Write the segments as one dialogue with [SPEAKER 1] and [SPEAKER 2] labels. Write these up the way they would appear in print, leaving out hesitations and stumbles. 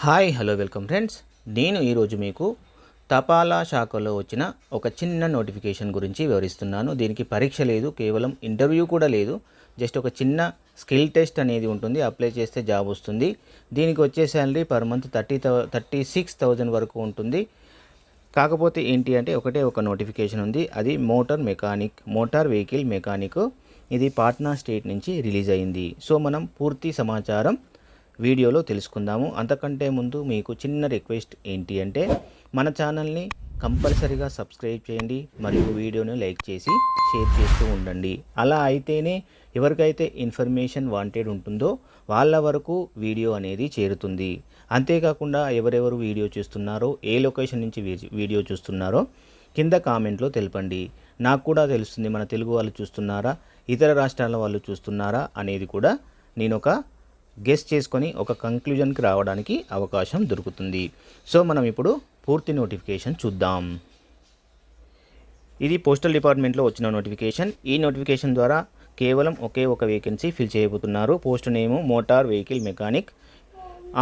[SPEAKER 1] Hi hello welcome friends. నేను ఈరోజు మీకు తపాలా శాఖలో వచ్చిన ఒక చిన్న నోటిఫికేషన్ గురించి వివరిస్తున్నాను. దీనికి పరీక్ష లేదు, కేవలం ఇంటర్వ్యూ కూడా లేదు. జస్ట్ ఒక చిన్న స్కిల్ టెస్ట్ అనేది ఉంటుంది. అప్లై చేస్తే జాబ్ వస్తుంది. దీనికి వచ్చే శాలరీ పర్ మంత్ 36,000 వరకు ఉంటుంది. కాకపోతే ఏంటి అంటే ఒకటే ఒక నోటిఫికేషన్ ఉంది. అది మోటార్ వెహికల్ మెకానిక్. ఇది పాట్నా స్టేట్ నుంచి రిలీజ్ అయింది. సో మనం పూర్తి సమాచారం వీడియోలో తెలుసుకుందాము. అంతకంటే ముందు మీకు చిన్న రిక్వెస్ట్ ఏంటి అంటే మన ఛానల్ని కంపల్సరీగా సబ్స్క్రైబ్ చేయండి మరియు వీడియోని లైక్ చేసి షేర్ చేస్తూ ఉండండి. అలా అయితేనే ఎవరికైతే ఇన్ఫర్మేషన్ వాంటెడ్ ఉంటుందో వాళ్ళ వరకు వీడియో అనేది చేరుతుంది. అంతేకాకుండా ఎవరెవరు వీడియో చూస్తున్నారో, ఏ లొకేషన్ నుంచి వీడియో చూస్తున్నారో కింద కామెంట్లో తెలపండి. నాకు కూడా తెలుస్తుంది మన తెలుగు వాళ్ళు చూస్తున్నారా, ఇతర రాష్ట్రాల వాళ్ళు చూస్తున్నారా అనేది కూడా నేను ఒక గెస్ చేసుకొని ఒక కంక్లూజన్కి రావడానికి అవకాశం దొరుకుతుంది. సో మనం ఇప్పుడు పూర్తి నోటిఫికేషన్ చూద్దాం. ఇది పోస్టల్ డిపార్ట్మెంట్లో వచ్చిన నోటిఫికేషన్. ఈ నోటిఫికేషన్ ద్వారా కేవలం ఒకే ఒక వేకెన్సీ ఫిల్ చేయబోతున్నారు. పోస్ట్ నేము motor vehicle mechanic.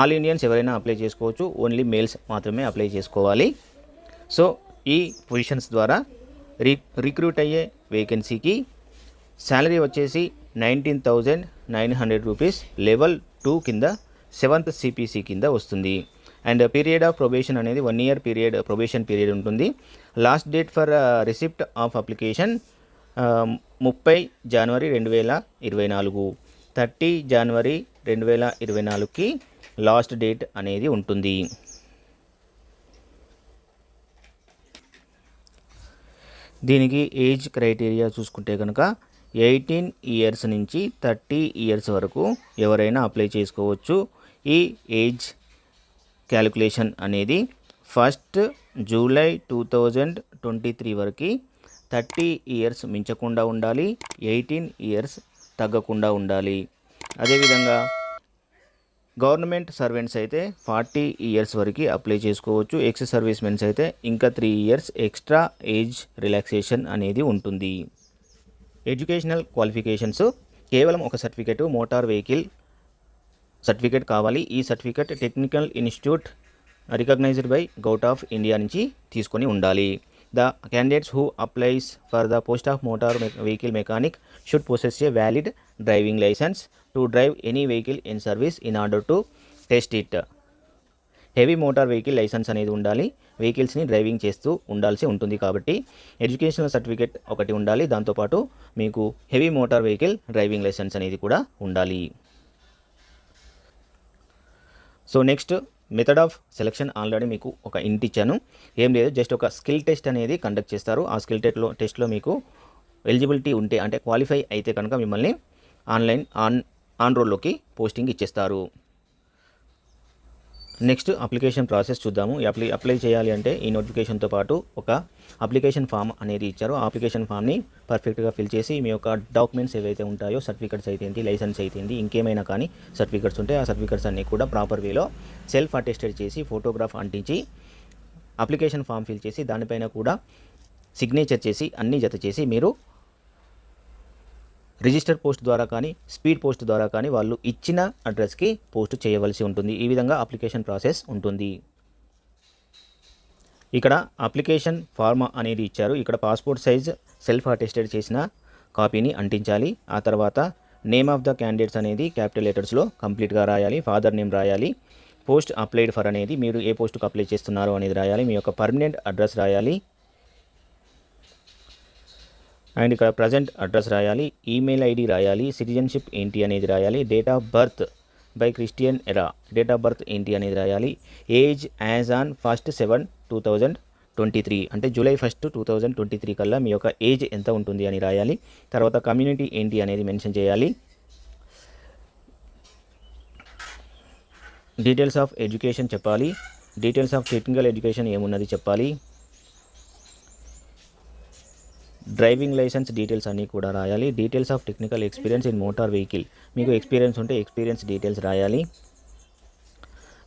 [SPEAKER 1] All Indians ఎవరైనా అప్లై చేసుకోవచ్చు. ఓన్లీ మేల్స్ మాత్రమే అప్లై చేసుకోవాలి. సో ఈ పొజిషన్స్ ద్వారా రిక్రూట్ అయ్యే వేకెన్సీకి శాలరీ వచ్చేసి 19,900 రూపీస్ లెవెల్ 2 కింద 7th CPC కింద వస్తుంది. అండ్ పీరియడ్ ఆఫ్ ప్రొబేషన్ అనేది 1 year ప్రొబేషన్ పీరియడ్ ఉంటుంది. Last date for receipt of application 30 January 2024, 30 January 2024కి లాస్ట్ డేట్ అనేది ఉంటుంది. దీనికి ఏజ్ క్రైటీరియా చూసుకుంటే కనుక 18 years నుంచి 30 years వరకు ఎవరైనా అప్లై చేసుకోవచ్చు. ఈ ఏజ్ క్యాలిక్యులేషన్ అనేది 1st July 2023 వరకు 30 years మించకుండా ఉండాలి, 18 years తగ్గకుండా ఉండాలి. అదేవిధంగా గవర్నమెంట్ సర్వెంట్స్ అయితే 40 years వరకు అప్లై చేసుకోవచ్చు. ఎక్స్ సర్వీస్ మెన్స్ అయితే ఇంకా 3 years ఎక్స్ట్రా ఏజ్ రిలాక్సేషన్ అనేది ఉంటుంది. ఎడ్యుకేషనల్ క్వాలిఫికేషన్స్ కేవలం ఒక సర్టిఫికేట్, మోటార్ వెహికల్ సర్టిఫికేట్ కావాలి. ఈ certificate technical institute recognised by government of India నుంచి తీసుకొని ఉండాలి. The candidates who applies for the post of motor vehicle mechanic should possess a valid driving licence to drive any vehicle in service in order to test it. Heavy motor vehicle licence అనేది ఉండాలి. వెహికల్స్ని driving చేస్తూ ఉండాల్సి ఉంటుంది కాబట్టి educational certificate ఒకటి ఉండాలి. దాంతోపాటు మీకు heavy motor vehicle driving licence అనేది కూడా ఉండాలి. So next method of selection already మీకు ఒక ఇంటి ఇచ్చాను. ఏం లేదు, జస్ట్ ఒక స్కిల్ టెస్ట్ అనేది కండక్ట్ చేస్తారు. ఆ స్కిల్ టెస్ట్లో మీకు ఎలిజిబిలిటీ ఉంటే అంటే క్వాలిఫై అయితే కనుక మిమ్మల్ని ఆన్ రోల్లోకి పోస్టింగ్ ఇచ్చేస్తారు. నెక్స్ట్ అప్లికేషన్ ప్రాసెస్ చూద్దాము. అప్లై చేయాలి అంటే ఈ నోటిఫికేషన్తో పాటు ఒక అప్లికేషన్ ఫామ్ అనేది ఇచ్చారు. ఆ అప్లికేషన్ ఫామ్ని పర్ఫెక్ట్గా ఫిల్ చేసి మీ యొక్క డాక్యుమెంట్స్ ఏవైతే ఉంటాయో, సర్టిఫికెట్స్ అయితే ఏంటి, లైసెన్స్ అయితే ఏంటి, ఇంకేమైనా కానీ సర్టిఫికెట్స్ ఉంటే ఆ సర్టిఫికెట్స్ అన్నీ కూడా ప్రాపర్ వేలో సెల్ఫ్ అటెస్టెడ్ చేసి ఫోటోగ్రాఫ్ అంటించి అప్లికేషన్ ఫామ్ ఫిల్ చేసి దానిపైన కూడా సిగ్నేచర్ చేసి అన్నీ జత చేసి మీరు రిజిస్టర్ పోస్ట్ ద్వారా కానీ స్పీడ్ పోస్ట్ ద్వారా కానీ వాళ్ళు ఇచ్చిన అడ్రస్కి పోస్ట్ చేయవలసి ఉంటుంది. ఈ విధంగా అప్లికేషన్ ప్రాసెస్ ఉంటుంది. ఇక్కడ అప్లికేషన్ ఫార్మ్ అనేది ఇచ్చారు. ఇక్కడ పాస్పోర్ట్ సైజ్ సెల్ఫ్ అటెస్టెడ్ చేసిన కాపీని అంటించాలి. ఆ తర్వాత నేమ్ ఆఫ్ ద క్యాండిడేట్స్ అనేది క్యాపిటల్ లెటర్స్లో కంప్లీట్గా రాయాలి. ఫాదర్ నేమ్ రాయాలి. పోస్ట్ అప్లైడ్ ఫర్ అనేది మీరు ఏ పోస్ట్కి అప్లై చేస్తున్నారో అనేది రాయాలి. మీ యొక్క పర్మనెంట్ అడ్రస్ రాయాలి. అండ్ ఇక్కడ ప్రజెంట్ అడ్రస్ రాయాలి. ఈమెయిల్ ఐడి రాయాలి. సిటిజన్షిప్ ఏంటి అనేది రాయాలి. Date of birth by Christian ఎరా డేట్ ఆఫ్ బర్త్ ఏంటి అనేది రాయాలి. ఏజ్ యాజ్ ఆన్ 1st 7, 2023 అంటే July 1st, 2023 కల్లా మీ యొక్క ఏజ్ ఎంత ఉంటుంది అని రాయాలి. తర్వాత కమ్యూనిటీ ఏంటి అనేది మెన్షన్ చేయాలి. డీటెయిల్స్ ఆఫ్ ఎడ్యుకేషన్ చెప్పాలి. డీటెయిల్స్ ఆఫ్ టెక్నికల్ ఎడ్యుకేషన్ ఏమున్నది చెప్పాలి. డ్రైవింగ్ లైసెన్స్ డీటెయిల్స్ అన్నీ కూడా రాయాలి. Details of technical experience in motor vehicle, మీకు ఎక్స్పీరియన్స్ ఉంటే ఎక్స్పీరియన్స్ డీటెయిల్స్ రాయాలి.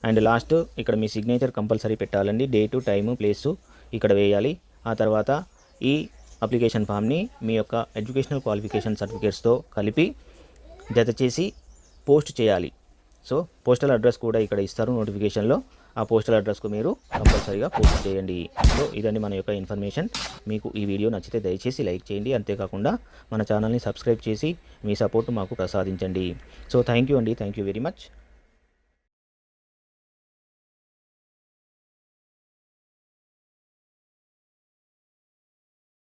[SPEAKER 1] అండ్ లాస్ట్ ఇక్కడ మీ సిగ్నేచర్ కంపల్సరీ పెట్టాలండి. డేటు, టైము, ప్లేసు ఇక్కడ వేయాలి. ఆ తర్వాత ఈ అప్లికేషన్ ఫామ్ని మీ యొక్క ఎడ్యుకేషనల్ క్వాలిఫికేషన్ సర్టిఫికేట్స్తో కలిపి జత చేసి పోస్ట్ చేయాలి. సో పోస్టల్ అడ్రస్ కూడా ఇక్కడ ఇస్తారు నోటిఫికేషన్లో. ఆ పోస్టల్ అడ్రస్కు మీరు కంపల్సరీగా పోస్ట్ చేయండి. సో ఇదండి మన యొక్క ఇన్ఫర్మేషన్. మీకు ఈ వీడియో నచ్చితే దయచేసి లైక్ చేయండి. అంతేకాకుండా మన ఛానల్ని సబ్స్క్రైబ్ చేసి మీ సపోర్ట్ మాకు ప్రసాదించండి. సో థ్యాంక్ యూ అండి. Thank you very much.